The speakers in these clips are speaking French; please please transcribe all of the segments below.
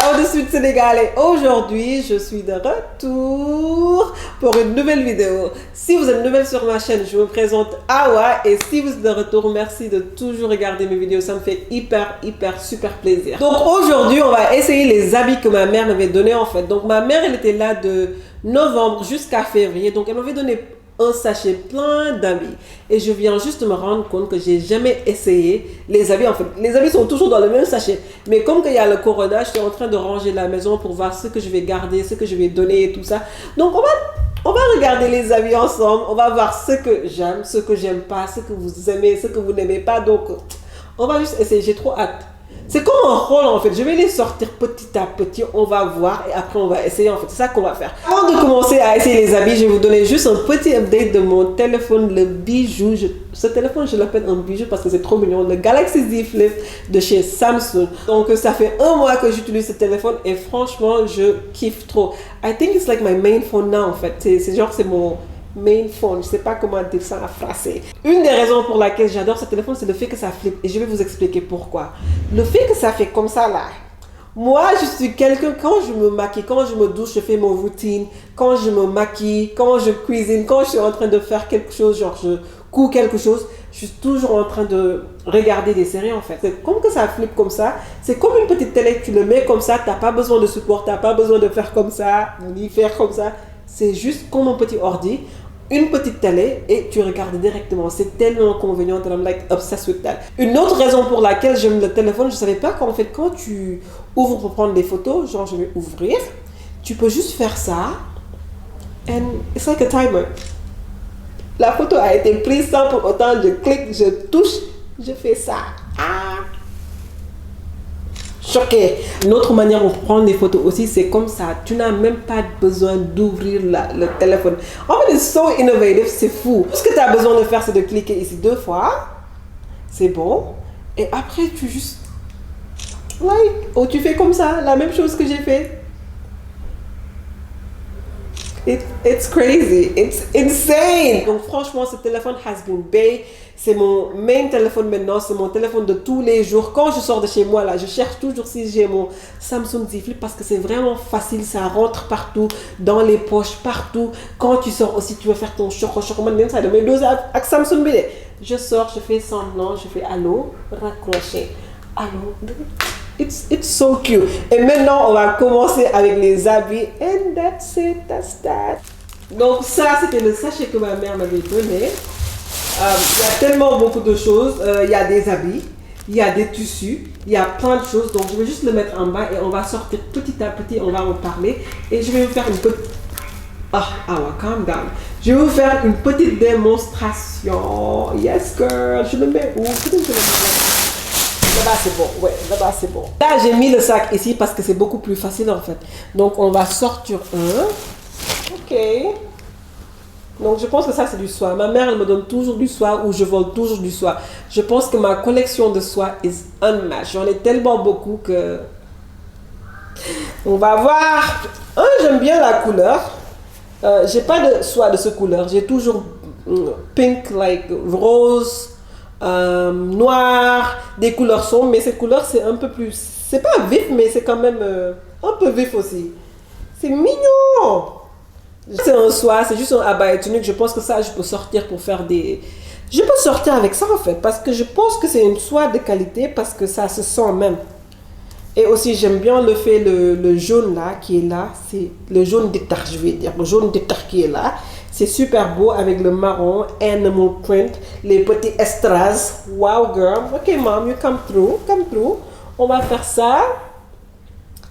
Awa de Suite Sénégal et aujourd'hui je suis de retour pour une nouvelle vidéo. Si vous êtes nouvelle sur ma chaîne, je me présente Awa et si vous êtes de retour, merci de toujours regarder mes vidéos, ça me fait hyper super plaisir. Donc aujourd'hui on va essayer les habits que ma mère m'avait donné en fait. Donc ma mère elle était là de novembre jusqu'à février, donc elle m'avait donné un sachet plein d'habits et je viens juste de me rendre compte que j'ai jamais essayé les habits. En fait les habits sont toujours dans le même sachet, mais comme qu'il y a le corona, je suis en train de ranger la maison pour voir ce que je vais garder, ce que je vais donner et tout ça. Donc on va regarder les habits ensemble, on va voir ce que j'aime, ce que j'aime pas, ce que vous aimez, ce que vous n'aimez pas. Donc on va juste essayer, j'ai trop hâte. C'est comme un rôle en fait, je vais les sortir petit à petit, on va voir et après on va essayer en fait, c'est ça qu'on va faire. Avant de commencer à essayer les habits, je vais vous donner juste un petit update de mon téléphone, le bijou. Ce téléphone je l'appelle un bijou parce que c'est trop mignon, le Galaxy Z Flip de chez Samsung. Donc ça fait un mois que j'utilise ce téléphone et franchement je kiffe trop. I think it's like my main phone now en fait, c'est genre c'est mon main phone, je sais pas comment dire ça en français. Une des raisons pour laquelle j'adore ce téléphone, c'est le fait que ça flippe et je vais vous expliquer pourquoi. Le fait que ça fait comme ça là, moi je suis quelqu'un, quand je me maquille, quand je me douche, je fais mon routine, quand je me maquille, quand je cuisine, quand je suis en train de faire quelque chose, genre je couds quelque chose, je suis toujours en train de regarder des séries en fait. C'est comme que ça flippe comme ça, c'est comme une petite télé, tu le mets comme ça, t'as pas besoin de support, t'as pas besoin de faire comme ça, ni faire comme ça. C'est juste comme un petit ordi, une petite télé et tu regardes directement. C'est tellement convenient and I'm like obsessed with that. Une autre raison pour laquelle j'aime le téléphone, je savais pas qu'en fait quand tu ouvres pour prendre des photos, genre je vais ouvrir, tu peux juste faire ça and it's like a timer. La photo a été prise sans pour autant je clique, je touche, je fais ça. Choqué. Une autre manière de prendre des photos aussi, c'est comme ça. Tu n'as même pas besoin d'ouvrir le téléphone. En fait, c'est so innovative, c'est fou. Tout ce que tu as besoin de faire, c'est de cliquer ici 2 fois. C'est bon. Et après, tu juste... oh, tu fais comme ça, la même chose que j'ai fait. It's crazy. It's insane. Donc franchement, ce téléphone has been big. C'est mon main téléphone maintenant, c'est mon téléphone de tous les jours. Quand je sors de chez moi, là, je cherche toujours si j'ai mon Samsung Z Flip parce que c'est vraiment facile, ça rentre partout, dans les poches, partout. Quand tu sors aussi, tu veux faire ton choco, même ça, de mes deux avec Samsung BD. Je sors, je fais semblant, je fais allô, raccrocher. Allô. It's so cute. Et maintenant, on va commencer avec les habits. And that's it, that's that. Donc ça, c'était le sachet que ma mère m'avait donné. Il y a tellement beaucoup de choses. Il y a des habits, il y a des tissus, il y a plein de choses. Donc je vais juste le mettre en bas et on va sortir petit à petit, on va en parler. Et je vais vous faire une petite... calm down. Je vais vous faire une petite démonstration. Yes girl, je le mets où? Là-bas c'est bon, ouais, là-bas c'est bon. Là j'ai mis le sac ici parce que c'est beaucoup plus facile en fait. Donc on va sortir un. Ok. Donc je pense que ça c'est du soie. Ma mère elle me donne toujours du soie ou je vole toujours du soie. Je pense que ma collection de soie is unmatched. J'en ai tellement beaucoup que... On va voir. J'aime bien la couleur. J'ai pas de soie de ce couleur. J'ai toujours pink, like rose, noir, des couleurs sombres. Mais ces couleurs c'est un peu plus... C'est pas vif mais c'est quand même un peu vif aussi. C'est mignon. C'est un soie, c'est juste un abaya tunique. Je pense que ça, je peux sortir pour faire des... Je peux sortir avec ça en fait, parce que je pense que c'est une soie de qualité, parce que ça se sent même. Et aussi, j'aime bien le fait, le jaune là, qui est là. C'est le jaune d'étar, je vais dire. Le jaune d'étar qui est là. C'est super beau avec le marron, animal print, les petits strass. Wow girl. Ok mom, you come through, come through. On va faire ça.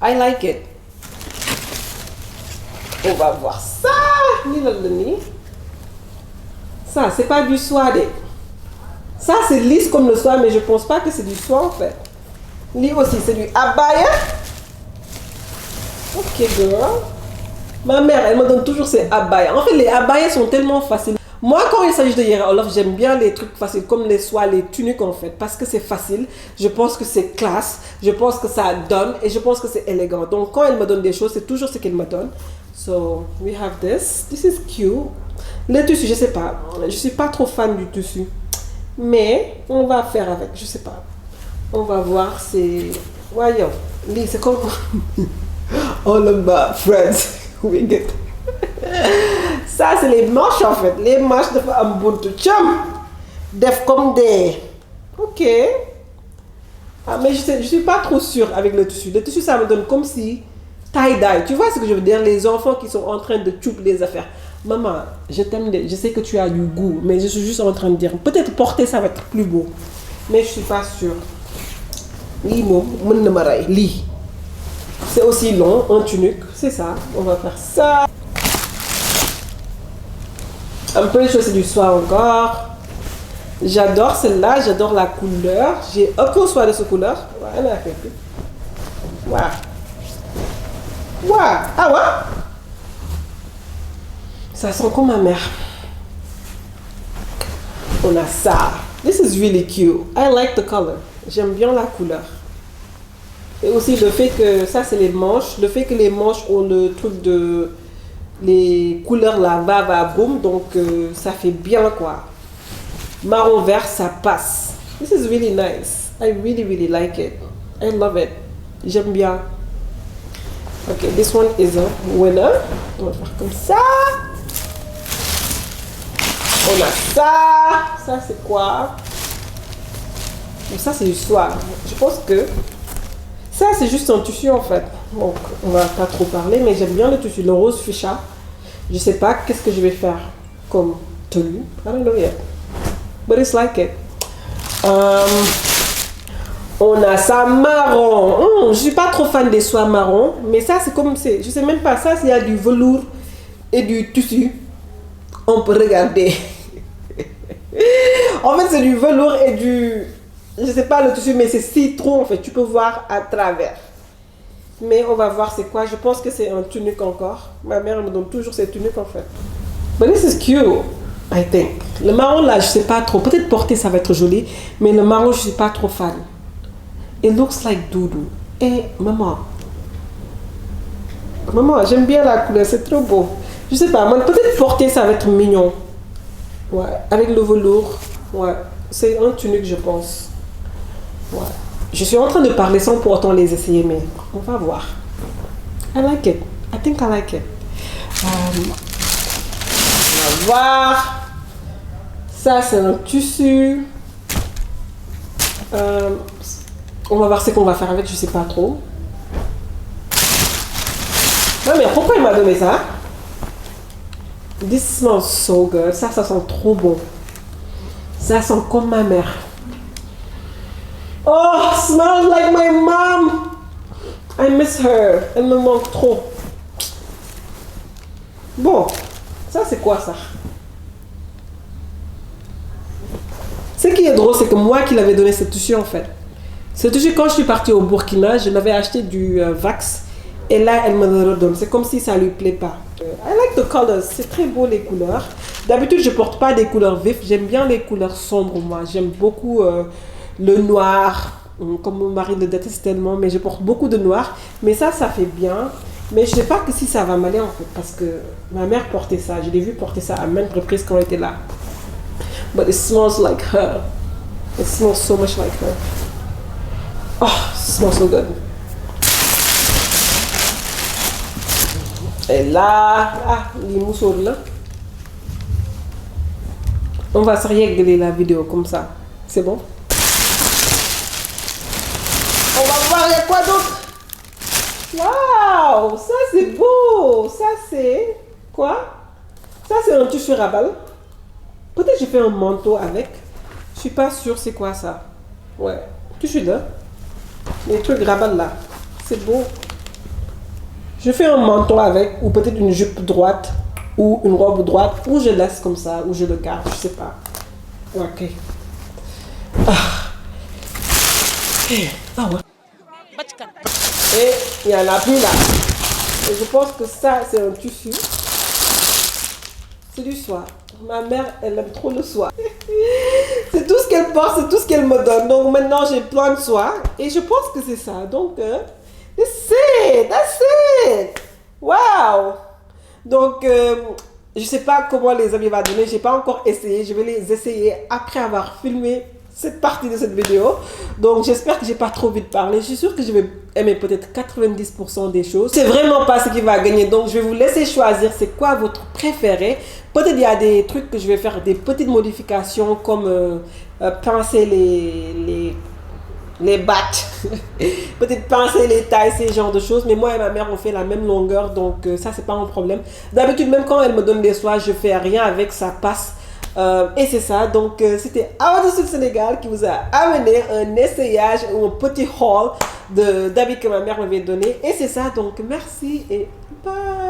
I like it. On va voir ça. Ça, c'est pas du soie. Ça, c'est lisse comme le soie, mais je pense pas que c'est du soie en fait. Lui aussi, c'est du abaya. Ok, girl. Ma mère, elle me donne toujours ses abayas. En fait, les abayas sont tellement faciles. Moi, quand il s'agit de Yere Olof, j'aime bien les trucs faciles, comme les soies, les tuniques en fait, parce que c'est facile. Je pense que c'est classe. Je pense que ça donne et je pense que c'est élégant. Donc, quand elle me donne des choses, c'est toujours ce qu'elle me donne. So, we have this. This is cute. Le tissu, je sais pas. Je suis pas trop fan du tissu. Mais, on va faire avec. Je sais pas. On va voir. C'est... Voyons. Lii, c'est comme... Oh là bas, Friends. Oui, get. Ça, c'est les manches en fait. Les manches de un buntu chum. Def comme des. Ok. Ah, mais je suis pas trop sûre avec le tissu. Le tissu, ça me donne comme si tie-dye. Tu vois ce que je veux dire? Les enfants qui sont en train de chouper les affaires. Maman, je t'aime, je sais que tu as du goût, mais je suis juste en train de dire, peut-être porter ça va être plus beau. Mais je suis pas sûre. Lii moom mën na ma rey lii. C'est aussi long, un tunique, c'est ça. On va faire ça. Un peu de chose, c'est du soie encore. J'adore celle-là, j'adore la couleur. J'ai aucun soie de cette couleur. Ouais, elle a fait plus. Waouh. Waouh. Ah ouais? Ça sent comme ma mère. On a ça. This is really cute. I like the color. J'aime bien la couleur. Et aussi le fait que ça c'est les manches. Le fait que les manches ont le truc de les couleurs là va boum, donc ça fait bien quoi. Marron vert ça passe. This is really nice. I really like it. I love it. J'aime bien. Ok, this one is a winner. On va faire comme ça. On a ça. Ça c'est quoi? Donc ça c'est du soie. Je pense que ça c'est juste un tissu en fait. Donc on va pas trop parler, mais j'aime bien le tissu, le rose fuchsia. Je sais pas qu'est-ce que je vais faire comme tenue. I don't know yet. But it's like it. On a ça marron. Je suis pas trop fan des soies marron, mais ça c'est comme c'est. Je sais même pas ça s'il y a du velours et du tissu. On peut regarder. En fait c'est du velours et du. Je sais pas le tissu, mais c'est citron en fait. Tu peux voir à travers. Mais on va voir c'est quoi. Je pense que c'est un tunique encore. Ma mère me donne toujours ces tuniques en fait. But this is cute, I think. Le marron là, je sais pas trop. Peut-être porter ça va être joli, mais le marron je suis pas trop fan. It looks like doudou. Et maman, j'aime bien la couleur, c'est trop beau. Je sais pas, moi peut-être porter ça va être mignon. Ouais, avec le velours. Ouais, c'est un tunique je pense. Ouais. Je suis en train de parler sans pour autant les essayer, mais on va voir. I like it. I think I like it. On va voir. Ça, c'est un tissu. On va voir ce qu'on va faire avec, je sais pas trop. Non, mais pourquoi il m'a donné ça? This smells so good. Ça sent trop bon. Ça sent comme ma mère. Oh, smells like my mom. I miss her. Elle me manque trop. Bon, ça c'est quoi ça? Ce qui est drôle, c'est que moi qui l'avais donné ce tissu en fait. Ce tissu, quand je suis partie au Burkina, je l'avais acheté du Vax. Et là, elle me le redonne. C'est comme si ça lui plaît pas. I like the colors. C'est très beau les couleurs. D'habitude, je porte pas des couleurs vives. J'aime bien les couleurs sombres, moi. J'aime beaucoup le noir. Comme mon mari le déteste tellement, mais je porte beaucoup de noir. Mais ça fait bien. Mais je sais pas que si ça va m'aller en fait. Parce que ma mère portait ça. Je l'ai vu porter ça à maintes reprises quand elle était là. But it smells like her. It smells so much like her. Oh, it smells so good. Et là, les mousseaux là. On va se régler la vidéo comme ça. C'est bon? On va voir, il y a quoi d'autre? Waouh, ça c'est beau. Ça c'est quoi? Ça c'est un tissu rabal. Peut-être j'ai fait un manteau avec. Je suis pas sûre c'est quoi ça. Ouais, tissu là. Les trucs rabal là. C'est beau. Je fais un manteau avec, ou peut-être une jupe droite, ou une robe droite, ou je laisse comme ça, ou je le garde, je sais pas. Ok. Ah ouais. Et il y en a plus là. Et je pense que ça, c'est un tissu. C'est du soie. Ma mère, elle aime trop le soie. C'est tout ce qu'elle porte, c'est tout ce qu'elle me donne. Donc maintenant, j'ai plein de soie. Et je pense que c'est ça. Donc, that's it. Wow. Donc, je sais pas comment les amis vont donner. J'ai pas encore essayé. Je vais les essayer après avoir filmé cette partie de cette vidéo. Donc j'espère que j'ai pas trop vite parlé. Je suis sûre que je vais aimer peut-être 90% des choses. C'est vraiment pas ce qui va gagner. Donc je vais vous laisser choisir c'est quoi votre préféré. Peut-être il y a des trucs que je vais faire des petites modifications comme pincer les battes, peut-être pincer les tailles, ces genres de choses. Mais moi et ma mère, on fait la même longueur, donc ça, c'est pas un problème. D'habitude, même quand elle me donne des soies, je fais rien avec, ça passe. Et c'est ça, donc c'était Awa de Sud Sénégal qui vous a amené un essayage ou un petit haul d'habits que ma mère m'avait donné. Et c'est ça, donc merci et bye.